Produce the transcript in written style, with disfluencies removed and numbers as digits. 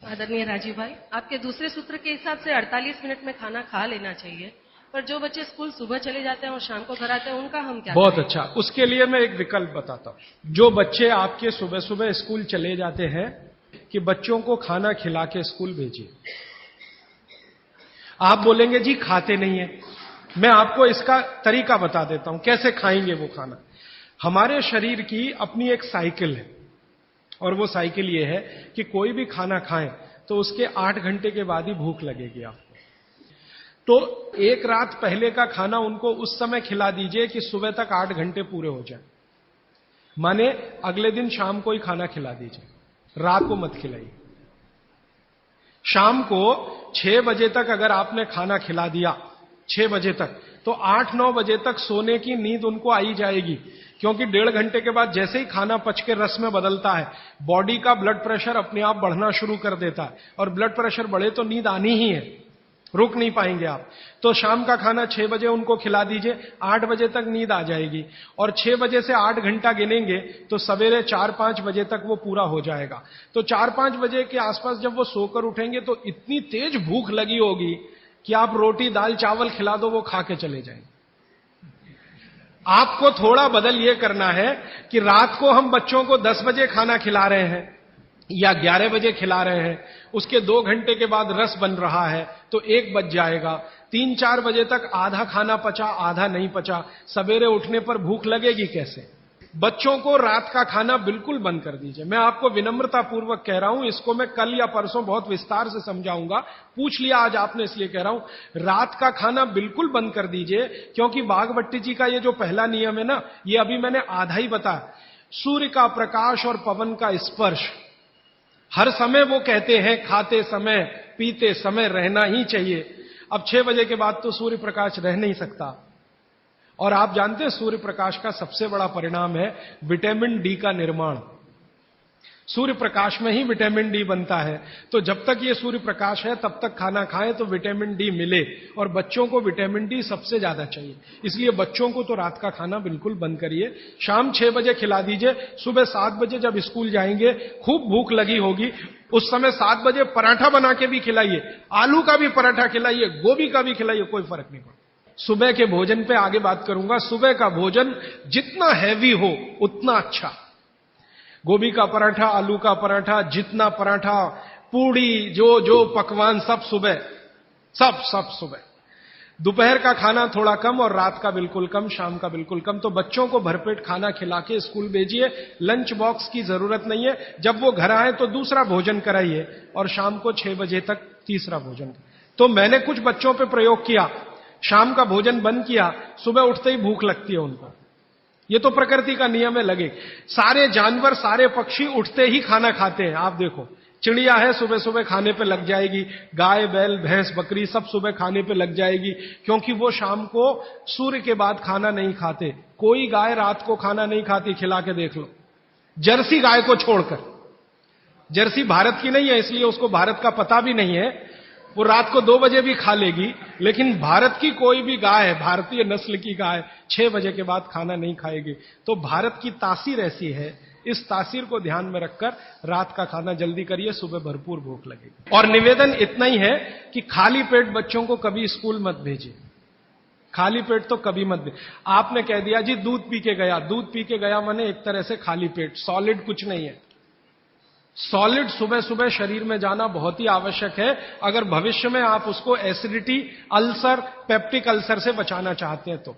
आदरणीय राजीव भाई, आपके दूसरे सूत्र के हिसाब से 48 मिनट में खाना खा लेना चाहिए, पर जो बच्चे स्कूल सुबह चले जाते हैं और शाम को घर आते हैं, उनका हम क्या बहुत करें? अच्छा। उसके लिए मैं एक विकल्प बताता हूं। जो बच्चे आपके सुबह सुबह स्कूल चले जाते हैं, कि बच्चों को खाना खिला के स्कूल भेजिए। आप बोलेंगे जी खाते नहीं है। मैं आपको इसका तरीका बता देता हूं, कैसे खाएंगे वो खाना। हमारे शरीर की अपनी एक साइकिल है, और वो साइकिल ये है कि कोई भी खाना खाएं तो उसके 8 घंटे के बाद ही भूख लगेगी आपको। तो एक रात पहले का खाना उनको उस समय खिला दीजिए कि सुबह तक 8 घंटे पूरे हो जाए। माने अगले दिन शाम को ही खाना खिला दीजिए, रात को मत खिलाइए। शाम को 6 बजे तक अगर आपने खाना खिला दिया, 6 बजे तक, तो 8-9 बजे तक सोने की नींद उनको आई जाएगी। क्योंकि 1.5 घंटे के बाद जैसे ही खाना पच के रस में बदलता है, बॉडी का ब्लड प्रेशर अपने आप बढ़ना शुरू कर देता है, और ब्लड प्रेशर बढ़े तो नींद आनी ही है, रुक नहीं पाएंगे आप। तो शाम का खाना 6 बजे उनको खिला दीजिए, 8 बजे तक नींद आ जाएगी, और 6 बजे से 8 घंटा गिनेंगे तो सवेरे 4-5 बजे तक वो पूरा हो जाएगा। तो 4-5 बजे के आसपास जब वो सोकर उठेंगे तो इतनी तेज भूख लगी होगी कि आप रोटी दाल चावल खिला दो, वो खा के चले जाएंगे। आपको थोड़ा बदल ये करना है कि रात को हम बच्चों को 10 बजे खाना खिला रहे हैं या 11 बजे खिला रहे हैं, उसके 2 घंटे के बाद रस बन रहा है तो 1 बज जाएगा। 3-4 बजे तक आधा खाना पचा, आधा नहीं पचा, सवेरे उठने पर भूख लगेगी कैसे? बच्चों को रात का खाना बिल्कुल बंद कर दीजिए। मैं आपको विनम्रता पूर्वक कह रहा हूं, इसको मैं कल या परसों बहुत विस्तार से समझाऊंगा, पूछ लिया आज आपने इसलिए कह रहा हूं। रात का खाना बिल्कुल बंद कर दीजिए, क्योंकि बागभट्टी जी का ये जो पहला नियम है ना, ये अभी मैंने आधा ही बताया। सूर्य का प्रकाश और पवन का स्पर्श हर समय वो कहते हैं खाते समय पीते समय रहना ही चाहिए। अब 6 बजे के बाद तो सूर्य प्रकाश रह नहीं सकता, और आप जानते हैं सूर्य प्रकाश का सबसे बड़ा परिणाम है विटामिन डी का निर्माण। सूर्य प्रकाश में ही विटामिन डी बनता है। तो जब तक ये सूर्य प्रकाश है तब तक खाना खाएं तो विटामिन डी मिले, और बच्चों को विटामिन डी सबसे ज्यादा चाहिए। इसलिए बच्चों को तो रात का खाना बिल्कुल बंद करिए, शाम 6 बजे खिला दीजिए। सुबह 7 बजे जब स्कूल जाएंगे, खूब भूख लगी होगी, उस समय 7 बजे पराठा बना के भी खिलाइए, आलू का भी पराठा खिलाइए, गोभी का भी खिलाइए, कोई फर्क नहीं पड़ता। सुबह के भोजन पे आगे बात करूंगा। सुबह का भोजन जितना हैवी हो उतना अच्छा। गोभी का पराठा, आलू का पराठा, जितना पराठा, पूड़ी, जो जो पकवान, सब सुबह, सब सुबह। दोपहर का खाना थोड़ा कम, और रात का बिल्कुल कम, शाम का बिल्कुल कम। तो बच्चों को भरपेट खाना खिला के स्कूल भेजिए। लंच बॉक्स की जरूरत नहीं है। जब वो घर आए तो दूसरा भोजन कराइए, और शाम को 6 बजे तक तीसरा भोजन। तो मैंने कुछ बच्चों पे प्रयोग किया, शाम का भोजन बंद किया, सुबह उठते ही भूख लगती है उनको। ये तो प्रकृति का नियम है, लगे। सारे जानवर, सारे पक्षी उठते ही खाना खाते हैं। आप देखो, चिड़िया है सुबह सुबह खाने पे लग जाएगी, गाय बैल भैंस बकरी सब सुबह खाने पे लग जाएगी, क्योंकि वो शाम को सूर्य के बाद खाना नहीं खाते। कोई गाय रात को खाना नहीं खाती, खिला के देख लो, जर्सी गाय को छोड़कर। जर्सी भारत की नहीं है, इसलिए उसको भारत का पता भी नहीं है, वो रात को 2 बजे भी खा लेगी। लेकिन भारत की कोई भी गाय, भारतीय नस्ल की गाय 6 बजे के बाद खाना नहीं खाएगी। तो भारत की तासीर ऐसी है, इस तासीर को ध्यान में रखकर रात का खाना जल्दी करिए, सुबह भरपूर भूख लगेगी। और निवेदन इतना ही है कि खाली पेट बच्चों को कभी स्कूल मत भेजिए। खाली पेट तो कभी मत भेजिए। आपने कह दिया जी दूध पी के गया, दूध पी के गया माने एक तरह से खाली पेट, सॉलिड कुछ नहीं है। सॉलिड सुबह सुबह शरीर में जाना बहुत ही आवश्यक है, अगर भविष्य में आप उसको एसिडिटी, अल्सर, पेप्टिक अल्सर से बचाना चाहते हैं तो।